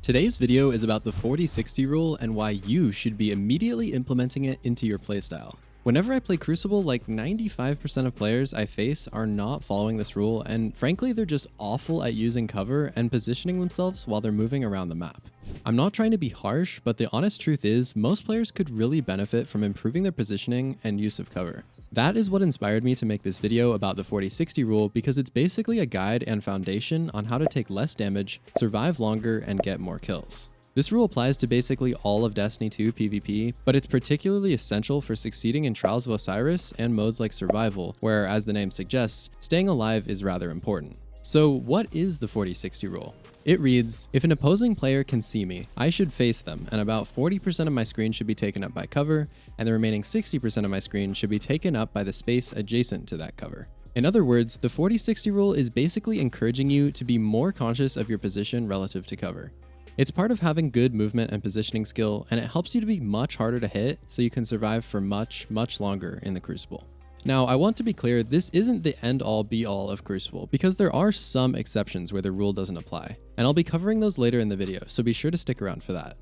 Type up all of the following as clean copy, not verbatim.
Today's video is about the 40-60 rule and why you should be immediately implementing it into your playstyle. Whenever I play Crucible, like 95% of players I face are not following this rule, and frankly they're just awful at using cover and positioning themselves while they're moving around the map. I'm not trying to be harsh, but the honest truth is most players could really benefit from improving their positioning and use of cover. That is what inspired me to make this video about the 40-60 rule, because it's basically a guide and foundation on how to take less damage, survive longer, and get more kills. This rule applies to basically all of Destiny 2 PvP, but it's particularly essential for succeeding in Trials of Osiris and modes like Survival, where, as the name suggests, staying alive is rather important. So what is the 40-60 rule? It reads, if an opposing player can see me, I should face them, and about 40% of my screen should be taken up by cover, and the remaining 60% of my screen should be taken up by the space adjacent to that cover. In other words, the 40-60 rule is basically encouraging you to be more conscious of your position relative to cover. It's part of having good movement and positioning skill, and it helps you to be much harder to hit so you can survive for much longer in the Crucible. Now, I want to be clear, this isn't the end-all be-all of Crucible, because there are some exceptions where the rule doesn't apply, and I'll be covering those later in the video, so be sure to stick around for that.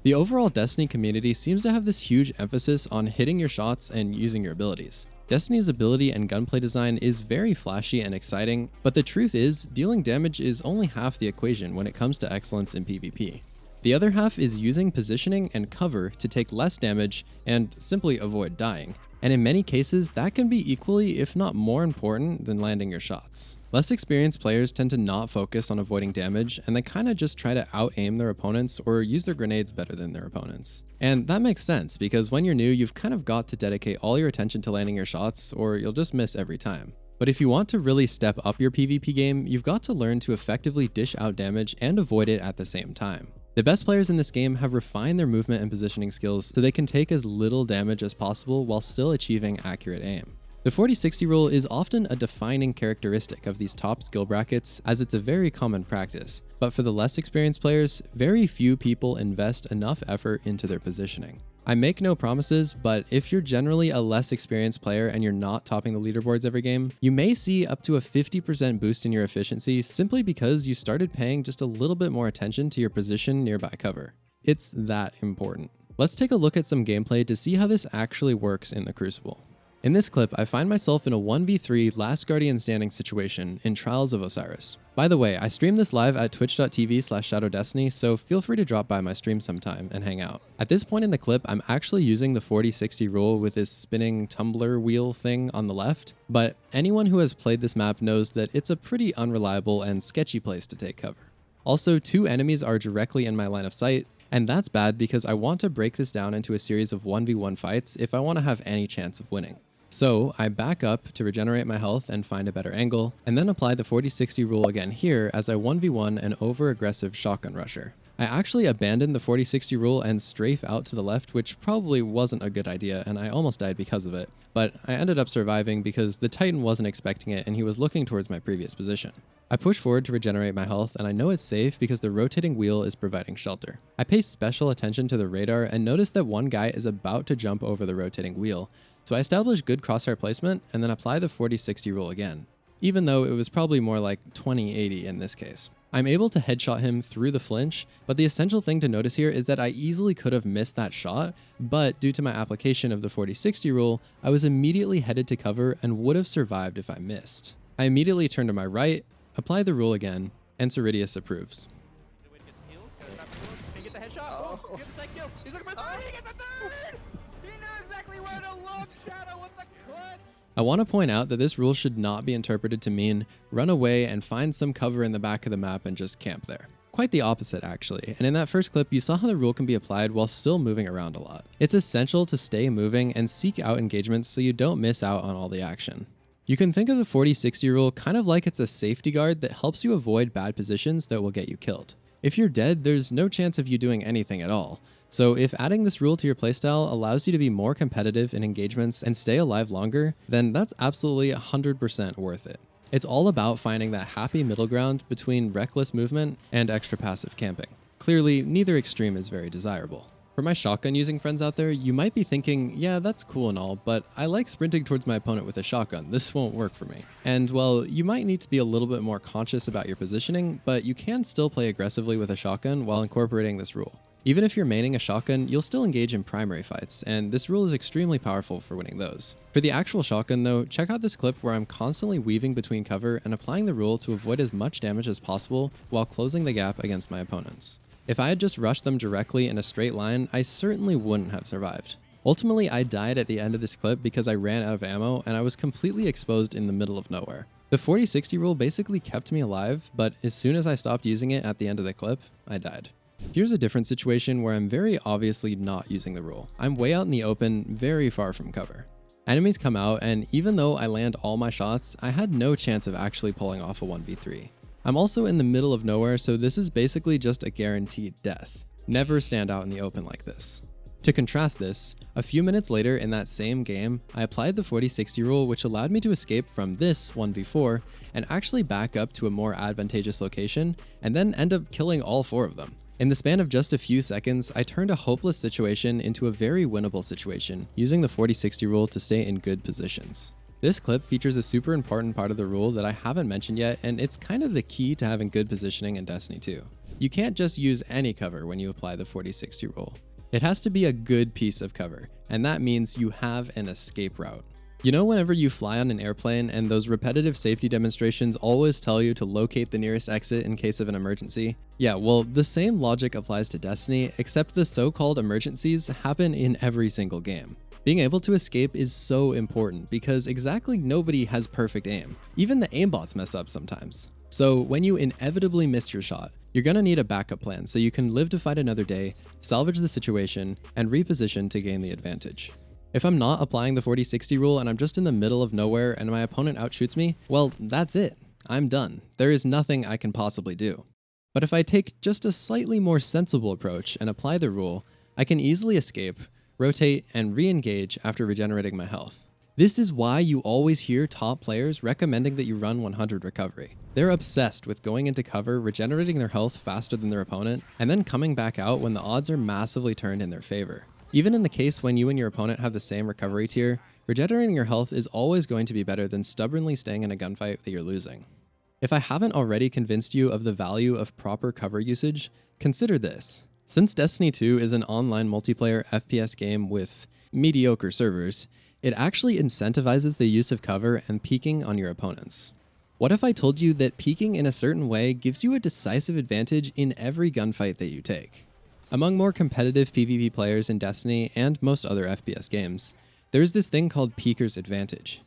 The overall Destiny community seems to have this huge emphasis on hitting your shots and using your abilities. Destiny's ability and gunplay design is very flashy and exciting, but the truth is, dealing damage is only half the equation when it comes to excellence in PvP. The other half is using positioning and cover to take less damage and simply avoid dying. And in many cases, that can be equally, if not more important than landing your shots. Less experienced players tend to not focus on avoiding damage, and they kind of just try to out-aim their opponents or use their grenades better than their opponents. And that makes sense, because when you're new, you've kind of got to dedicate all your attention to landing your shots, or you'll just miss every time. But if you want to really step up your PvP game, you've got to learn to effectively dish out damage and avoid it at the same time. The best players in this game have refined their movement and positioning skills so they can take as little damage as possible while still achieving accurate aim. The 40-60 rule is often a defining characteristic of these top skill brackets, as it's a very common practice, but for the less experienced players, very few people invest enough effort into their positioning. I make no promises, but if you're generally a less experienced player and you're not topping the leaderboards every game, you may see up to a 50% boost in your efficiency simply because you started paying just a little bit more attention to your position nearby cover. It's that important. Let's take a look at some gameplay to see how this actually works in the Crucible. In this clip, I find myself in a 1v3 last guardian standing situation in Trials of Osiris. By the way, I stream this live at twitch.tv/shadowdestiny, so feel free to drop by my stream sometime and hang out. At this point in the clip, I'm actually using the 40-60 rule with this spinning tumbler wheel thing on the left, but anyone who has played this map knows that it's a pretty unreliable and sketchy place to take cover. Also, two enemies are directly in my line of sight, and that's bad because I want to break this down into a series of 1v1 fights if I want to have any chance of winning. So I back up to regenerate my health and find a better angle, and then apply the 40-60 rule again here as I 1v1 an over-aggressive shotgun rusher. I actually abandoned the 40-60 rule and strafe out to the left, which probably wasn't a good idea, and I almost died because of it, but I ended up surviving because the Titan wasn't expecting it and he was looking towards my previous position. I push forward to regenerate my health, and I know it's safe because the rotating wheel is providing shelter. I pay special attention to the radar and notice that one guy is about to jump over the rotating wheel, so I establish good crosshair placement and then apply the 40-60 rule again, even though it was probably more like 20-80 in this case. I'm able to headshot him through the flinch, but the essential thing to notice here is that I easily could have missed that shot, but due to my application of the 40-60 rule, I was immediately headed to cover and would have survived if I missed. I immediately turn to my right, apply the rule again, and Ceridius approves. I want to point out that this rule should not be interpreted to mean run away and find some cover in the back of the map and just camp there. Quite the opposite actually, and in that first clip you saw how the rule can be applied while still moving around a lot. It's essential to stay moving and seek out engagements so you don't miss out on all the action. You can think of the 40-60 rule kind of like it's a safety guard that helps you avoid bad positions that will get you killed. If you're dead, there's no chance of you doing anything at all. So if adding this rule to your playstyle allows you to be more competitive in engagements and stay alive longer, then that's absolutely 100% worth it. It's all about finding that happy middle ground between reckless movement and extra passive camping. Clearly, neither extreme is very desirable. For my shotgun using friends out there, you might be thinking, yeah, that's cool and all, but I like sprinting towards my opponent with a shotgun. This won't work for me. And well, you might need to be a little bit more conscious about your positioning, but you can still play aggressively with a shotgun while incorporating this rule. Even if you're maining a shotgun, you'll still engage in primary fights, and this rule is extremely powerful for winning those. For the actual shotgun though, check out this clip where I'm constantly weaving between cover and applying the rule to avoid as much damage as possible while closing the gap against my opponents. If I had just rushed them directly in a straight line, I certainly wouldn't have survived. Ultimately, I died at the end of this clip because I ran out of ammo and I was completely exposed in the middle of nowhere. The 40-60 rule basically kept me alive, but as soon as I stopped using it at the end of the clip, I died. Here's a different situation where I'm very obviously not using the rule. I'm way out in the open, very far from cover. Enemies come out, and even though I land all my shots, I had no chance of actually pulling off a 1v3. I'm also in the middle of nowhere, so this is basically just a guaranteed death. Never stand out in the open like this. To contrast this, a few minutes later in that same game, I applied the 40-60 rule, which allowed me to escape from this 1v4 and actually back up to a more advantageous location and then end up killing all 4 of them. In the span of just a few seconds, I turned a hopeless situation into a very winnable situation, using the 40-60 rule to stay in good positions. This clip features a super important part of the rule that I haven't mentioned yet, and it's kind of the key to having good positioning in Destiny 2. You can't just use any cover when you apply the 40-60 rule. It has to be a good piece of cover, and that means you have an escape route. You know, whenever you fly on an airplane and those repetitive safety demonstrations always tell you to locate the nearest exit in case of an emergency? Yeah, well, the same logic applies to Destiny, except the so-called emergencies happen in every single game. Being able to escape is so important because exactly nobody has perfect aim. Even the aimbots mess up sometimes. So when you inevitably miss your shot, you're gonna need a backup plan so you can live to fight another day, salvage the situation, and reposition to gain the advantage. If I'm not applying the 40-60 rule and I'm just in the middle of nowhere and my opponent outshoots me, well, that's it. I'm done. There is nothing I can possibly do. But if I take just a slightly more sensible approach and apply the rule, I can easily escape, rotate, and re-engage after regenerating my health. This is why you always hear top players recommending that you run 100 recovery. They're obsessed with going into cover, regenerating their health faster than their opponent, and then coming back out when the odds are massively turned in their favor. Even in the case when you and your opponent have the same recovery tier, regenerating your health is always going to be better than stubbornly staying in a gunfight that you're losing. If I haven't already convinced you of the value of proper cover usage, consider this. Since Destiny 2 is an online multiplayer FPS game with mediocre servers, it actually incentivizes the use of cover and peeking on your opponents. What if I told you that peeking in a certain way gives you a decisive advantage in every gunfight that you take? Among more competitive PvP players in Destiny and most other FPS games, there is this thing called Peeker's Advantage.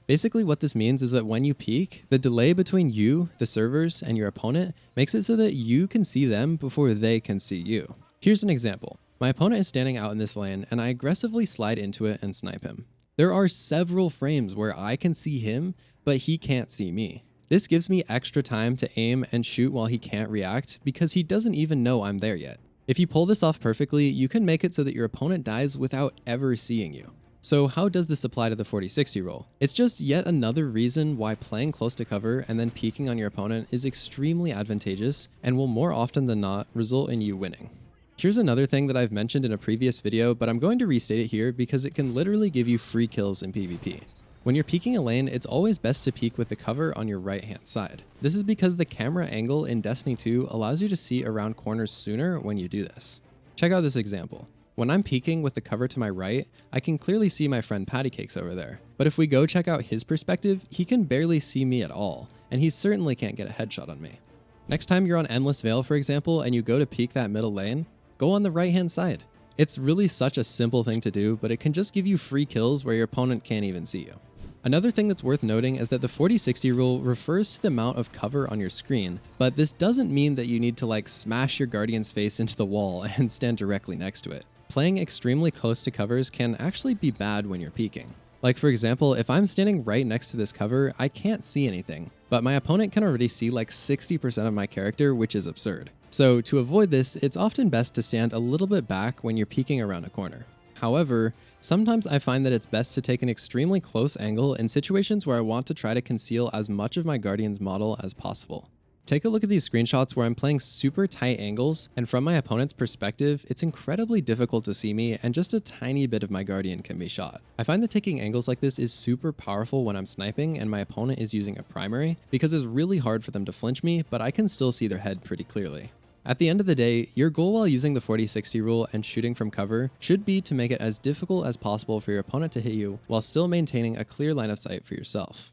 Basically what this means is that when you peek, the delay between you, the servers, and your opponent makes it so that you can see them before they can see you. Here's an example. My opponent is standing out in this lane and I aggressively slide into it and snipe him. There are several frames where I can see him, but he can't see me. This gives me extra time to aim and shoot while he can't react because he doesn't even know I'm there yet. If you pull this off perfectly, you can make it so that your opponent dies without ever seeing you. So how does this apply to the 40-60 rule? It's just yet another reason why playing close to cover and then peeking on your opponent is extremely advantageous and will more often than not result in you winning. Here's another thing that I've mentioned in a previous video, but I'm going to restate it here because it can literally give you free kills in PvP. When you're peeking a lane, it's always best to peek with the cover on your right hand side. This is because the camera angle in Destiny 2 allows you to see around corners sooner when you do this. Check out this example. When I'm peeking with the cover to my right, I can clearly see my friend Pattycakes over there. But if we go check out his perspective, he can barely see me at all, and he certainly can't get a headshot on me. Next time you're on Endless Vale, for example, and you go to peek that middle lane, go on the right hand side. It's really such a simple thing to do, but it can just give you free kills where your opponent can't even see you. Another thing that's worth noting is that the 40-60 rule refers to the amount of cover on your screen, but this doesn't mean that you need to smash your Guardian's face into the wall and stand directly next to it. Playing extremely close to covers can actually be bad when you're peeking. Like for example, if I'm standing right next to this cover, I can't see anything, but my opponent can already see 60% of my character, which is absurd. So to avoid this, it's often best to stand a little bit back when you're peeking around a corner. However, sometimes I find that it's best to take an extremely close angle in situations where I want to try to conceal as much of my Guardian's model as possible. Take a look at these screenshots where I'm playing super tight angles, and from my opponent's perspective, it's incredibly difficult to see me and just a tiny bit of my Guardian can be shot. I find that taking angles like this is super powerful when I'm sniping and my opponent is using a primary, because it's really hard for them to flinch me, but I can still see their head pretty clearly. At the end of the day, your goal while using the 40-60 rule and shooting from cover should be to make it as difficult as possible for your opponent to hit you while still maintaining a clear line of sight for yourself.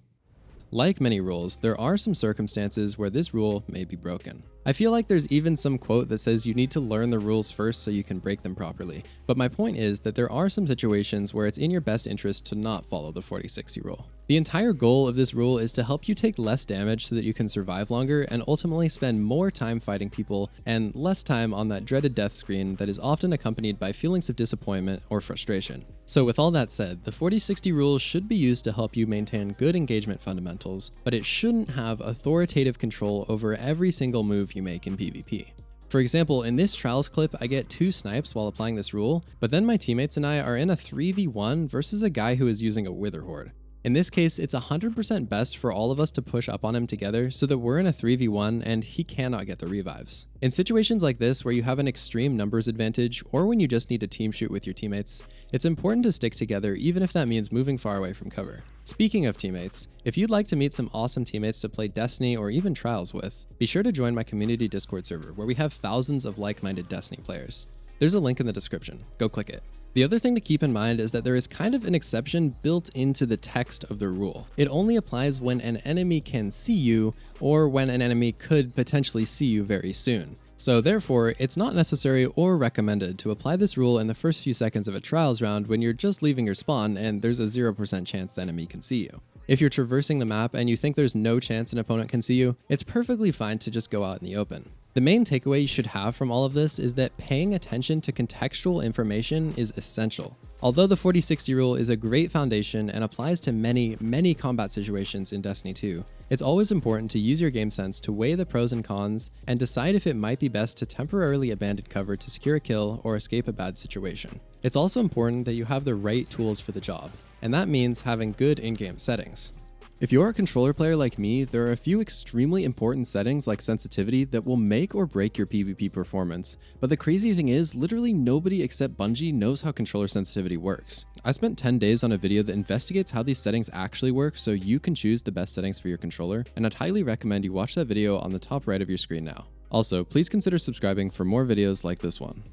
Like many rules, there are some circumstances where this rule may be broken. I feel like there's even some quote that says you need to learn the rules first so you can break them properly, but my point is that there are some situations where it's in your best interest to not follow the 40-60 rule. The entire goal of this rule is to help you take less damage so that you can survive longer and ultimately spend more time fighting people and less time on that dreaded death screen that is often accompanied by feelings of disappointment or frustration. So with all that said, the 40-60 rule should be used to help you maintain good engagement fundamentals, but it shouldn't have authoritative control over every single move you make in PvP. For example, in this Trials clip, I get 2 snipes while applying this rule, but then my teammates and I are in a 3v1 versus a guy who is using a Wither Horde. In this case, it's 100% best for all of us to push up on him together so that we're in a 3v1 and he cannot get the revives. In situations like this where you have an extreme numbers advantage or when you just need to team shoot with your teammates, it's important to stick together even if that means moving far away from cover. Speaking of teammates, if you'd like to meet some awesome teammates to play Destiny or even Trials with, be sure to join my community Discord server where we have thousands of like-minded Destiny players. There's a link in the description, go click it. The other thing to keep in mind is that there is kind of an exception built into the text of the rule. It only applies when an enemy can see you or when an enemy could potentially see you very soon. So therefore, it's not necessary or recommended to apply this rule in the first few seconds of a Trials round when you're just leaving your spawn and there's a 0% chance the enemy can see you. If you're traversing the map and you think there's no chance an opponent can see you, it's perfectly fine to just go out in the open. The main takeaway you should have from all of this is that paying attention to contextual information is essential. Although the 40-60 rule is a great foundation and applies to many combat situations in Destiny 2, it's always important to use your game sense to weigh the pros and cons and decide if it might be best to temporarily abandon cover to secure a kill or escape a bad situation. It's also important that you have the right tools for the job, and that means having good in-game settings. If you're a controller player like me, there are a few extremely important settings like sensitivity that will make or break your PvP performance. But the crazy thing is, literally nobody except Bungie knows how controller sensitivity works. I spent 10 days on a video that investigates how these settings actually work so you can choose the best settings for your controller, and I'd highly recommend you watch that video on the top right of your screen now. Also, please consider subscribing for more videos like this one.